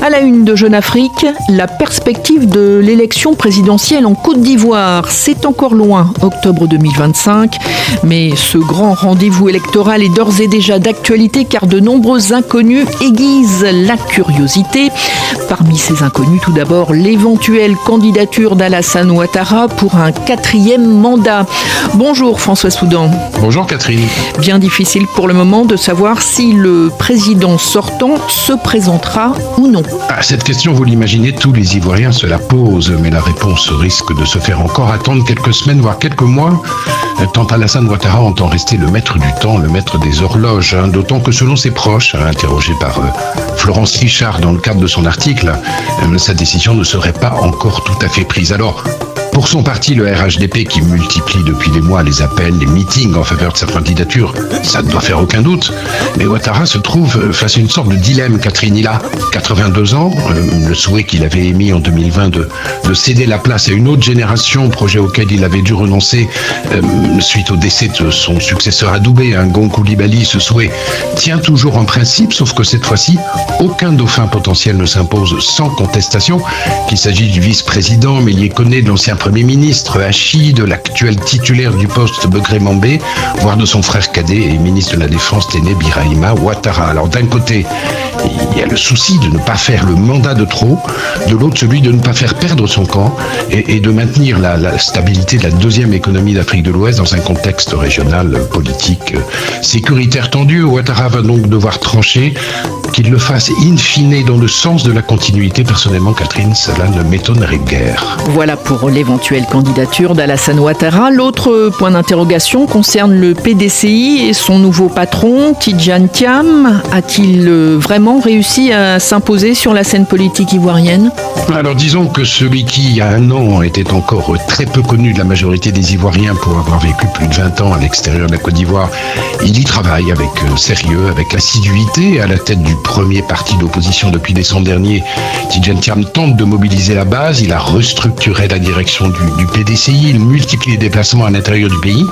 À la une de Jeune Afrique, la perspective de l'élection présidentielle en Côte d'Ivoire. C'est encore loin, octobre 2025. Mais ce grand rendez-vous électoral est d'ores et déjà d'actualité car de nombreux inconnus aiguisent la curiosité. Parmi ces inconnus, tout d'abord, l'éventuelle candidature d'Alassane Ouattara pour un 4e mandat. Bonjour François Soudan. Bonjour Catherine. Bien difficile pour le moment de savoir si le président sortant se présentera ou non. Cette question, vous l'imaginez, tous les Ivoiriens se la posent, mais la réponse risque de se faire encore attendre quelques semaines, voire quelques mois, tant Alassane Ouattara entend rester le maître du temps, le maître des horloges, d'autant que selon ses proches, interrogés par Florence Richard dans le cadre de son article, sa décision ne serait pas encore tout à fait prise. Alors, pour son parti, le RHDP, qui multiplie depuis des mois les appels, les meetings en faveur de sa candidature, ça ne doit faire aucun doute. Mais Ouattara se trouve face à une sorte de dilemme, Catherine. Il a 82 ans, le souhait qu'il avait émis en 2020 de céder la place à une autre génération, projet auquel il avait dû renoncer suite au décès de son successeur adoubé, Gon Coulibaly. Ce souhait tient toujours en principe, sauf que cette fois-ci, aucun dauphin potentiel ne s'impose sans contestation, qu'il s'agit du vice-président Mélié Koné, de l'ancien Premier ministre Hachi, de l'actuel titulaire du poste Begré Mambé, voire de son frère cadet et ministre de la Défense Téné Birahima Ouattara. Alors d'un côté, il y a le souci de ne pas faire le mandat de trop, de l'autre celui de ne pas faire perdre son camp et de maintenir la stabilité de la deuxième économie d'Afrique de l'Ouest dans un contexte régional, politique, sécuritaire tendu. Ouattara va donc devoir trancher, qu'il le fasse in fine dans le sens de la continuité. Personnellement, Catherine, cela ne m'étonnerait guère. Voilà pour l'éventuelle candidature d'Alassane Ouattara. L'autre point d'interrogation concerne le PDCI et son nouveau patron, Tidjane Thiam. A-t-il vraiment réussi à s'imposer sur la scène politique ivoirienne ? Alors disons que celui qui, il y a un an, était encore très peu connu de la majorité des Ivoiriens pour avoir vécu plus de 20 ans à l'extérieur de la Côte d'Ivoire, il y travaille avec sérieux, avec assiduité. À la tête du premier parti d'opposition depuis décembre dernier, Tidjane Thiam tente de mobiliser la base. Il a restructuré la direction du PDCI, il multiplie les déplacements à l'intérieur du pays.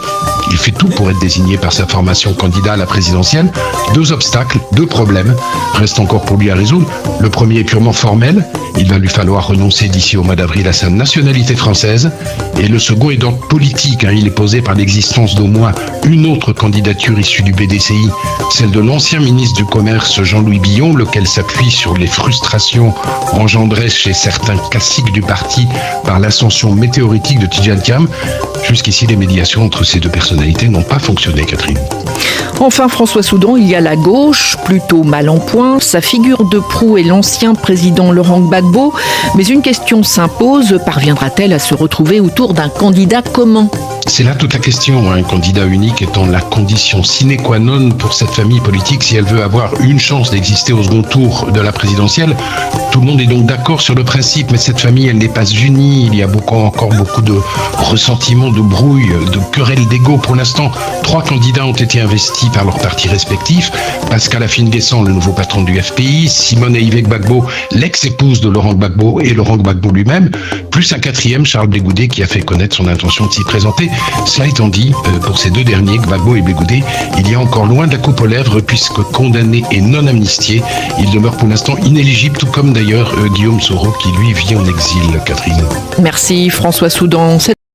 Il fait tout pour être désigné par sa formation candidat à la présidentielle. 2 obstacles, 2 problèmes restent encore pour lui à résoudre. Le premier est purement formel. Il va lui falloir renoncer d'ici au mois d'avril à sa nationalité française. Et le second est d'ordre politique. Il est posé par l'existence d'au moins une autre candidature issue du PDCI, celle de l'ancien ministre du Commerce Jean-Louis Billon, lequel s'appuie sur les frustrations engendrées chez certains classiques du parti par l'ascension météoritique de Tidjane Thiam. Jusqu'ici, les médiations entre ces deux personnalités n'ont pas fonctionné, Catherine. Enfin, François Soudan, il y a la gauche, plutôt mal en point. Sa figure de proue est l'ancien président Laurent Gbagbo. Mais une question s'impose, parviendra-t-elle à se retrouver autour d'un candidat commun ? C'est là toute la question, un candidat unique étant la condition sine qua non pour cette famille politique si elle veut avoir une chance d'exister au second tour de la présidentielle. Tout le monde est donc d'accord sur le principe, mais cette famille, elle n'est pas unie. Il y a encore beaucoup de ressentiments, de brouilles, de querelles d'ego. Pour l'instant, 3 candidats ont été investis par leurs partis respectifs. Pascal Afine-Guessant, le nouveau patron du FPI, Simone Eïvé Gbagbo, l'ex-épouse de Laurent Gbagbo et Laurent Gbagbo lui-même, plus un 4e, Charles Blé Goudé, qui a fait connaître son intention de s'y présenter. Cela étant dit, pour ces 2 derniers, Gbagbo et Blé Goudé, il y a encore loin de la coupe aux lèvres puisque condamné et non amnistié, il demeure pour l'instant inéligible, tout comme d'ailleurs Guillaume Soro qui lui vit en exil, Catherine. Merci François Soudan.